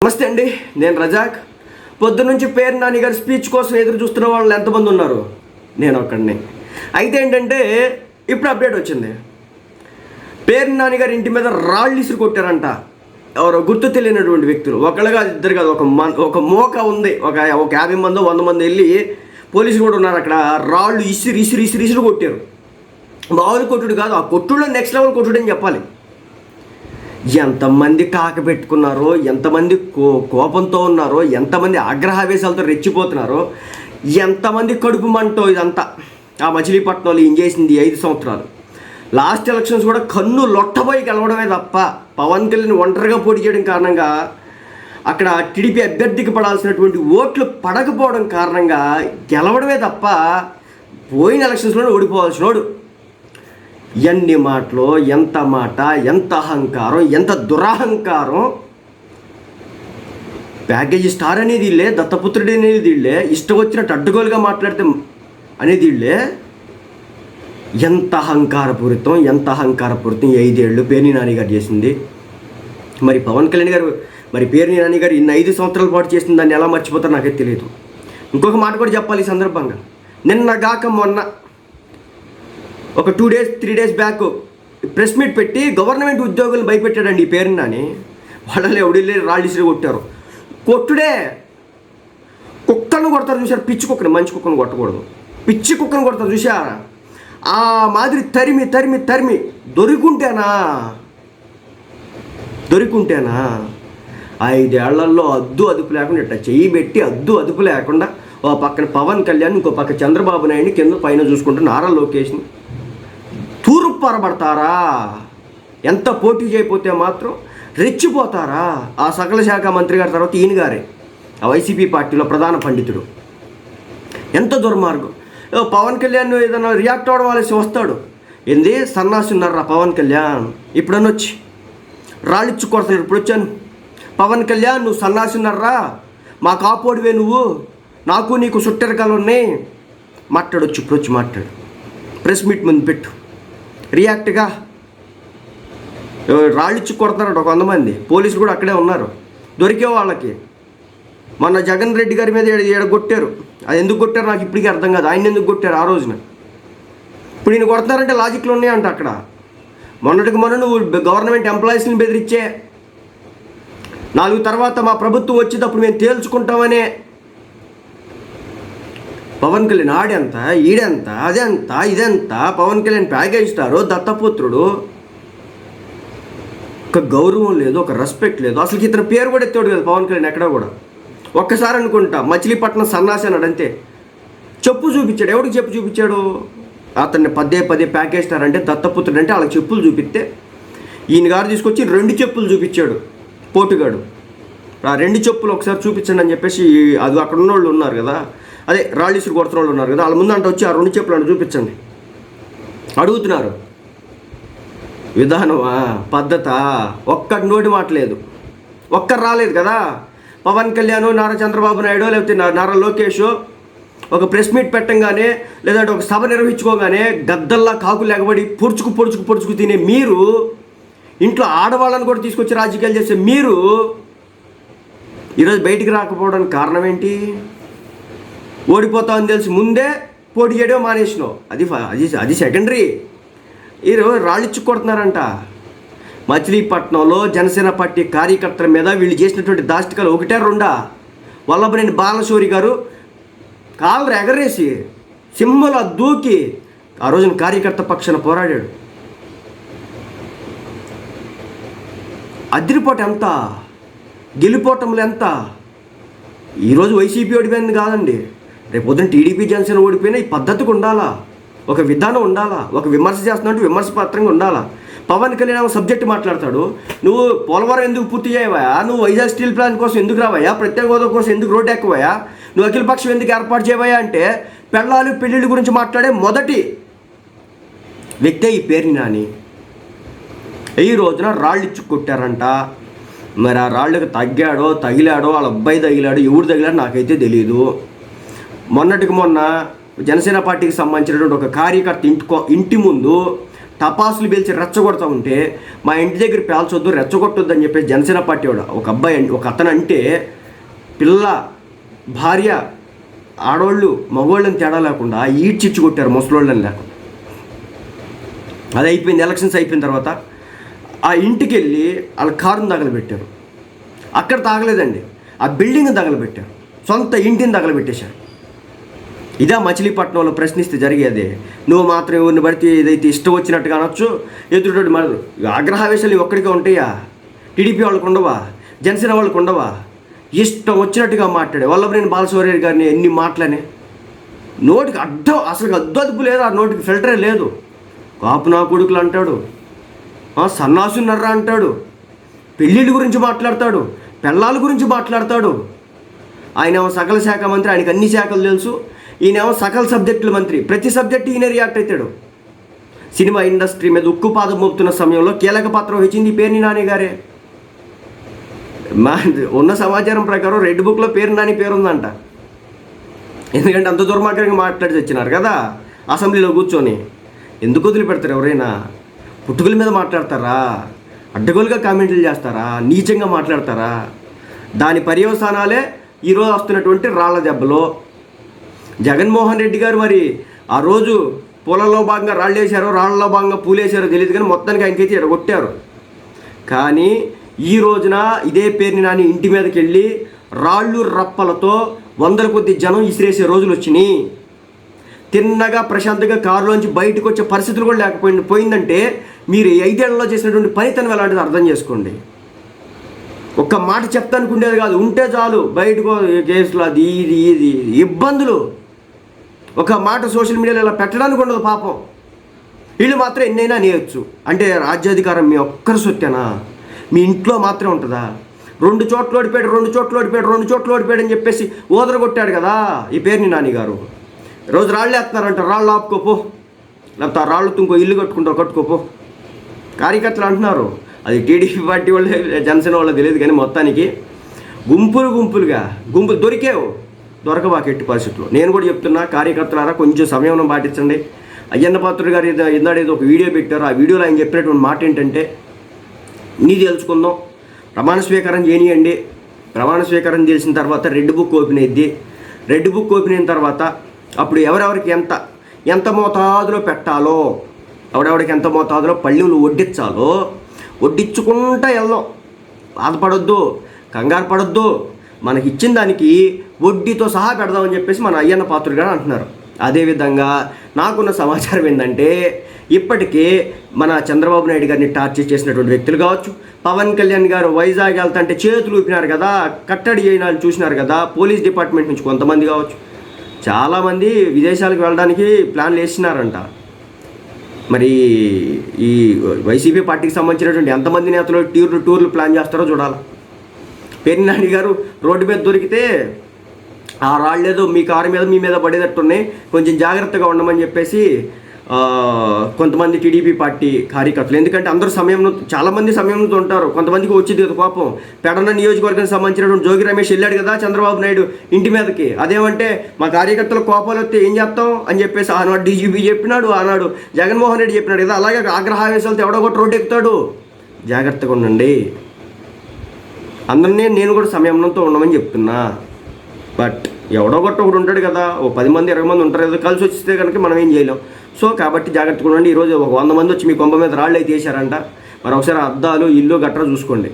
నమస్తే అండి, నేను రజాక్. పొద్దున్నుంచి పేరు నాని గారి స్పీచ్ కోసం ఎదురు చూస్తున్న వాళ్ళు ఎంతమంది ఉన్నారు? నేను ఒక్కడిని. అయితే ఏంటంటే ఇప్పుడు అప్డేట్ వచ్చింది. పేరు నాని గారి ఇంటి మీద రాళ్ళు ఇసురు కొట్టారంట. ఎవరో గుర్తు తెలియనటువంటి వ్యక్తులు, ఒకళ్ళు కాదు, ఇద్దరు కాదు, ఒక మోక ఉంది. ఒక 50 మందో 100 మంది వెళ్ళి, పోలీసులు కూడా ఉన్నారు అక్కడ, రాళ్ళు ఇసురు కొట్టారు. మామూలు కొట్టుడు కాదు, ఆ కొట్టుడులో నెక్స్ట్ లెవెల్ కొట్టుడు అని చెప్పాలి. ఎంతమంది కాక పెట్టుకున్నారో, ఎంతమంది కోపంతో ఉన్నారో, ఎంతమంది ఆగ్రహావేశాలతో రెచ్చిపోతున్నారో, ఎంతమంది కడుపు మంటో ఇదంతా. ఆ మచిలీపట్నంలో ఏం చేసింది 5 సంవత్సరాలు. లాస్ట్ ఎలక్షన్స్ కూడా కన్ను లొట్టబోయి గెలవడమే తప్ప, పవన్ కళ్యాణ్ ఒంటరిగా పోటీ చేయడం కారణంగా అక్కడ టీడీపీ అభ్యర్థికి పడాల్సినటువంటి ఓట్లు పడకపోవడం కారణంగా గెలవడమే తప్ప, పోయిన ఎలక్షన్స్లోనే ఓడిపోవాల్సినోడు. ఎన్ని మాటలు, ఎంత మాట, ఎంత అహంకారం, ఎంత దురహంకారం. ప్యాకేజీ స్టార్ అనేది వీళ్ళే, దత్తపుత్రుడు అనేది వీళ్ళే, ఇష్టం వచ్చినట్టు అడ్డగోలుగా మాట్లాడితే అనేది వీళ్ళే. ఎంత అహంకారపూరితం ఈ 5 ఏళ్ళు పేర్ని నాని గారు చేసింది. మరి పవన్ కళ్యాణ్ గారు, మరి పేర్ని నాని గారు ఇన్ని 5 సంవత్సరాల పాటు చేసిన దాన్ని ఎలా మర్చిపోతారో నాకైతే తెలియదు. ఇంకొక మాట కూడా చెప్పాలి ఈ సందర్భంగా. మొన్న ఒక 2 days 3 days back press meet పెట్టి గవర్నమెంట్ ఉద్యోగులను భయపెట్టాడండి ఈ పేరుని నాని. వాళ్ళని ఎవడిల్లే రాళ్ళు ఇసిరి కొట్టారు. కొట్టుడే, కుక్కను కొడతారు చూసారు, పిచ్చి కుక్కని, మంచి కుక్కను కొట్టకూడదు, పిచ్చి కుక్కను కొడతారు చూసారా, ఆ మాదిరి తరిమి దొరికుంటేనా 5 ఏళ్లలో అదుపు లేకుండా ఇట్లా చెయ్యి పెట్టి అదుపు లేకుండా ఓ పక్కన పవన్ కళ్యాణ్, ఇంకో పక్క చంద్రబాబు నాయుడిని, కింద పైన చూసుకుంటూ నారా లోకేష్ని తూర్పు పరబడతారా? ఎంత పోటీ చేయకపోతే మాత్రం రెచ్చిపోతారా? ఆ సకల శాఖ మంత్రి గారి తర్వాత ఈయన గారే, ఆ వైసీపీ పార్టీలో ప్రధాన పండితుడు. ఎంత దుర్మార్గం. పవన్ కళ్యాణ్ ఏదైనా రియాక్ట్ అవ్వడం వాళ్ళసి వస్తాడు, ఏంది సన్నాసి ఉన్నారా పవన్ కళ్యాణ్, ఇప్పుడన్నా వచ్చి రాళ్ళిచ్చు కొడతాడు. ఇప్పుడు వచ్చాను, పవన్ కళ్యాణ్ నువ్వు సన్నాసి ఉన్నారా, మా కాపోడివే నువ్వు, నాకు నీకు సుట్టెరకాలు ఉన్నాయి, మాట్లాడొచ్చు. ఇప్పుడు వచ్చి మాట్లాడు, ప్రెస్ మీట్ ముందు పెట్టు, రియాక్ట్గా. రాళ్ళిచ్చి కొడతారట 100 మంది, పోలీసులు కూడా అక్కడే ఉన్నారు, దొరికే వాళ్ళకి. మొన్న జగన్ రెడ్డి గారి మీద ఈడ కొట్టారు. అది ఎందుకు కొట్టారు నాకు ఇప్పటికీ అర్థం కాదు. ఆయన ఎందుకు కొట్టారు ఆ రోజున? ఇప్పుడు ఈయన కొడతారంటే లాజిక్లు ఉన్నాయంట అక్కడ. మొన్నటికి నువ్వు గవర్నమెంట్ ఎంప్లాయీస్ని బెదిరించే, 4 తర్వాత మా ప్రభుత్వం వచ్చేటప్పుడు మేము తేల్చుకుంటామనే పవన్ కళ్యాణ్ ఆడెంత, ఈడెంత, అదెంత, ఇదెంత. పవన్ కళ్యాణ్ ప్యాకేజ్ స్టారు, దత్తపుత్రుడు. ఒక గౌరవం లేదు, ఒక రెస్పెక్ట్ లేదు. అసలు ఇతని పేరు కూడా ఎత్తాడు కదా పవన్ కళ్యాణ్ ఎక్కడా కూడా. ఒక్కసారి అనుకుంటా మచిలీపట్నం సన్నాసి అన్నాడు అంతే. చెప్పు చూపించాడు. ఎవరికి చెప్పు చూపించాడు? అతన్ని పదే ప్యాకేజ్ స్టార్ అంటే, దత్తపుత్రుడు అంటే వాళ్ళకి చెప్పులు చూపిస్తే ఈయన గారు తీసుకొచ్చి 2 చెప్పులు చూపించాడు పోటుగాడు. ఆ 2 చెప్పులు ఒకసారి చూపించండి అని చెప్పేసి, అది అక్కడ ఉన్న వాళ్ళు ఉన్నారు కదా, అదే రాళ్ళు ఇసురు కొడుతున్న వాళ్ళు ఉన్నారు కదా, వాళ్ళ ముందు అంటే వచ్చి ఆ 2 చెప్పులు అంటే చూపించండి అడుగుతున్నారు. విధానమా, పద్ధత? ఒక్కటి నోటి మాట లేదు, ఒక్కరు రాలేదు కదా. పవన్ కళ్యాణ్, నారా చంద్రబాబు నాయుడు, లేకపోతే నారా లోకేష్ ఒక ప్రెస్ మీట్ పెట్టంగానే, లేదంటే ఒక సభ నిర్వహించుకోగానే గద్దల్లా కాకులు ఎగబడి పొడుచుకు తినే మీరు, ఇంట్లో ఆడవాళ్ళని కూడా తీసుకొచ్చి రాజకీయాలు చేసే మీరు ఈరోజు బయటికి రాకపోవడానికి కారణం ఏంటి? ఓడిపోతామని తెలిసి ముందే పోటీ చేయడం మానేసినావు. అది సెకండరీ. ఈరోజు రాళ్ళిచ్చు కొడుతున్నారంట. మచిలీపట్నంలో జనసేన పార్టీ కార్యకర్తల మీద వీళ్ళు చేసినటువంటి దాష్టికాలు 1, 2. వల్లభనేని బాలశౌరి గారు కాళ్ళు ఎగరేసి సింహంలో దూకి ఆ రోజున కార్యకర్త పక్షాన పోరాడాడు. అదిరిపోవటం ఎంత, గెలిపోవటంలో ఎంత. ఈరోజు వైసీపీ ఓడిపోయింది కాదండి, రేపు పొద్దున్న టీడీపీ జనసేన ఓడిపోయినా ఈ పద్ధతికి ఉండాలా, ఒక విధానం ఉండాలా. ఒక విమర్శ చేస్తున్నట్టు విమర్శపాత్రంగా ఉండాలా. పవన్ కళ్యాణ్ సబ్జెక్ట్ మాట్లాడతాడు, నువ్వు పోలవరం ఎందుకు పూర్తి చేయవయా, నువ్వు వైజాగ్ స్టీల్ ప్లాంట్ కోసం ఎందుకు రావయా, ప్రత్యేక హోదా కోసం ఎందుకు రోడ్డు ఎక్కవయా, నువ్వు అఖిలపక్షం ఎందుకు ఏర్పాటు చేయవయా అంటే, పెళ్ళిళ్ళ గురించి మాట్లాడే మొదటి వ్యక్తే ఈ పేరుని నాని. ఈ రోజున రాళ్ళు ఇచ్చి కొట్టారంట. మరి ఆ రాళ్ళకి తగిలాడో వాళ్ళ అబ్బాయి తగిలాడో, ఎవరు తగిలాడో నాకైతే తెలియదు. మొన్న జనసేన పార్టీకి సంబంధించినటువంటి ఒక కార్యకర్త ఇంటి ముందు టపాసులు పేల్చి రెచ్చగొడతా ఉంటే మా ఇంటి దగ్గర పేల్చొద్దు రెచ్చగొట్టొద్దు అని చెప్పేసి జనసేన పార్టీ వాడు ఒక అతను అంటే పిల్ల భార్య ఆడవాళ్ళు మగవాళ్ళని తేడా లేకుండా ఈడ్చిచ్చి కొట్టారు ముసలోళ్ళని లేకుండా. అది అయిపోయింది. ఎలక్షన్స్ అయిపోయిన తర్వాత ఆ ఇంటికి వెళ్ళి వాళ్ళ కారుని తగలబెట్టారు. అక్కడ తాగలేదండి, ఆ బిల్డింగ్ తగలబెట్టారు, సొంత ఇంటిని తగలబెట్టేశారు. ఇదా మచిలీపట్నంలో ప్రశ్నిస్తే జరిగేది. నువ్వు మాత్రం ఎవరిని పడితే ఏదైతే ఇష్టం వచ్చినట్టుగా అనొచ్చు, ఎదుటి మరి ఆగ్రహావేశాలు ఒక్కడిగా ఉంటాయా? టీడీపీ వాళ్ళకు ఉండవా? జనసేన వాళ్ళకు ఉండవా? ఇష్టం వచ్చినట్టుగా మాట్లాడే వల్లభనేని బాలశౌర్య గారిని ఎన్ని మాటలనే నోటికి అడ్డం, అసలు అద్దు లేదు, ఆ నోటికి ఫిల్టరే లేదు. కాపు నా కొడుకులు అంటాడు, సన్నాసున్నర్రా అంటాడు, పెళ్ళిళ్ళ గురించి మాట్లాడతాడు, పెళ్ళాల గురించి మాట్లాడతాడు. ఆయనేమో సకల శాఖ మంత్రి, ఆయనకి అన్ని శాఖలు తెలుసు. ఈయనేమో సకల సబ్జెక్టుల మంత్రి, ప్రతి సబ్జెక్టు ఈయన రియాక్ట్ అవుతాడు. సినిమా ఇండస్ట్రీ మీద ఉక్కు పాదం మోపుతున్న సమయంలో కీలక పాత్ర వహించింది పేర్ని నాని గారే. ఉన్న సమాచారం ప్రకారం రెడ్ బుక్లో పేరు నాని పేరుందంట. ఎందుకంటే అంత దుర్మార్గంగా మాట్లాడి వచ్చినారు కదా అసెంబ్లీలో కూర్చొని. ఎందుకు వదిలిపెడతారు? ఎవరైనా పుట్టుకల మీద మాట్లాడతారా? అడ్డగోలుగా కామెంట్లు చేస్తారా? నీచంగా మాట్లాడతారా? దాని పర్యవసానాలే ఈరోజు వస్తున్నటువంటి రాళ్ల దెబ్బలో. జగన్మోహన్ రెడ్డి గారు మరి ఆ రోజు పూలలో భాగంగా రాళ్ళు వేశారో రాళ్లలో భాగంగా పూలేశారో తెలియదు, కానీ మొత్తానికి ఆయనకైతే ఎడగొట్టారు. కానీ ఈ రోజున ఇదే పేరుని నాని ఇంటి మీదకి వెళ్ళి రాళ్ళు రప్పలతో వందల కొద్ది జనం ఇసిరేసే రోజులు వచ్చినాయి. తిన్నగా ప్రశాంతంగా కారులోంచి బయటకు వచ్చే పరిస్థితులు కూడా పోయిందంటే మీరు 5 ఏళ్లలో చేసినటువంటి పనితనం ఎలాంటిది అర్థం చేసుకోండి. ఒక్క మాట చెప్తానికి ఉండేది కాదు, ఉంటే చాలు బయటకు కేసులు అది ఇది ఇది ఇబ్బందులు. ఒక మాట సోషల్ మీడియాలో ఇలా పెట్టడానికి ఉండదు పాపం. వీళ్ళు మాత్రం ఎన్నైనా అనేయచ్చు. అంటే రాజ్యాధికారం మీ ఒక్కరి సొత్తేనా? మీ ఇంట్లో మాత్రమే ఉంటుందా? 2 చోట్ల ఓడిపోయాడు, 2 చోట్ల ఓడిపోయాడు, 2 చోట్ల ఓడిపోయాడు అని చెప్పేసి ఓదరగొట్టాడు కదా ఈ పేర్ని నాని గారు. రోజు రాళ్ళు వేస్తున్నారంట, రాళ్ళు ఆపుకోపో, లేకపోతే ఆ రాళ్ళతో ఇంకో ఇల్లు కట్టుకోపో. కార్యకర్తలు అంటున్నారు. అది టీడీపీ పార్టీ వాళ్ళే జనసేన వాళ్ళే తెలియదు, కానీ మొత్తానికి గుంపులుగా దొరకబాకు ఎట్టి పరిస్థితుల్లో. నేను కూడా చెప్తున్నా, కార్యకర్తలారా కొంచెం సమయం పాటించండి. అయ్యన్న పాత్రుడు గారు ఇందాడేదో ఒక వీడియో పెట్టారు. ఆ వీడియోలో ఆయన చెప్పినటువంటి మాట ఏంటంటే, నీ తెలుసుకుందాం, ప్రమాణ స్వీకారం చేయనియండి. ప్రమాణ స్వీకారం చేసిన తర్వాత రెడ్ బుక్ ఓపెన్ అయ్యిద్ది. రెడ్ బుక్ ఓపెన్ అయిన తర్వాత అప్పుడు ఎవరెవరికి ఎంత మోతాదులో పెట్టాలో, ఎవడెవడికి ఎంత మోతాదులో పళ్ళులు వడ్డించాలో వడ్డించుకుంటా వెళ్దాం. బాధపడొద్దు, కంగారు పడొద్దు, మనకి ఇచ్చిన దానికి వడ్డీతో సహా పెడదామని చెప్పేసి మన అయ్యన్న పాత్రుడు గారు అంటున్నారు. అదేవిధంగా నాకున్న సమాచారం ఏంటంటే, ఇప్పటికే మన చంద్రబాబు నాయుడు గారిని టార్చర్ చేసినటువంటి వ్యక్తులు కావచ్చు, పవన్ కళ్యాణ్ గారు వైజాగ్ వెళ్తుంటే చేతులు ఊపినారు కదా, కట్టడి చేయడాన్ని చూసినారు కదా, పోలీస్ డిపార్ట్మెంట్ నుంచి కొంతమంది కావచ్చు, చాలామంది విదేశాలకు వెళ్ళడానికి ప్లాన్లు వేసినారంట. మరి ఈ వైసీపీ పార్టీకి సంబంధించినటువంటి ఎంతమంది నేతలు టూర్లు ప్లాన్ చేస్తారో చూడాలి. పేర్ని నాని గారు రోడ్డు మీద దొరికితే ఆ రాళ్ళేదో మీ కారు మీద మీ మీద పడేటట్టున్నాయి, కొంచెం జాగ్రత్తగా ఉండమని చెప్పేసి కొంతమంది టీడీపీ పార్టీ కార్యకర్తలు, ఎందుకంటే అందరూ చాలామంది సమయంలో ఉంటారు, కొంతమందికి వచ్చింది కదా కోపం. పెడన నియోజకవర్గానికి సంబంధించినటువంటి జోగి రమేష్ వెళ్ళాడు కదా చంద్రబాబు నాయుడు ఇంటి మీదకి. అదేమంటే మా కార్యకర్తల కోపాలు వస్తే ఏం చేస్తాం అని చెప్పేసి ఆనాడు డీజీపీ చెప్పినాడు, ఆనాడు జగన్మోహన్ రెడ్డి చెప్పినాడు కదా. అలాగే ఆగ్రహావేశాలతో ఎవడొకటి రోడ్డు ఎక్కుతాడు. జాగ్రత్తగా ఉండండి. అందరినీ నేను కూడా సంయమనంతో ఉండమని చెప్తున్నా. బట్ ఎవడో ఒకటి ఉంటాడు కదా, ఓ 10 మంది 20 మంది ఉంటారు కదా, కలిసి వచ్చిస్తే కనుక మనం ఏం చేయలేం. సో కాబట్టి జాగ్రత్తగా ఉండండి. ఈరోజు ఒక 100 మంది వచ్చి మీ కొంప మీద రాళ్ళు అయితే వేసారంట. మరి ఒకసారి అద్దాలు ఇల్లు గట్రా చూసుకోండి.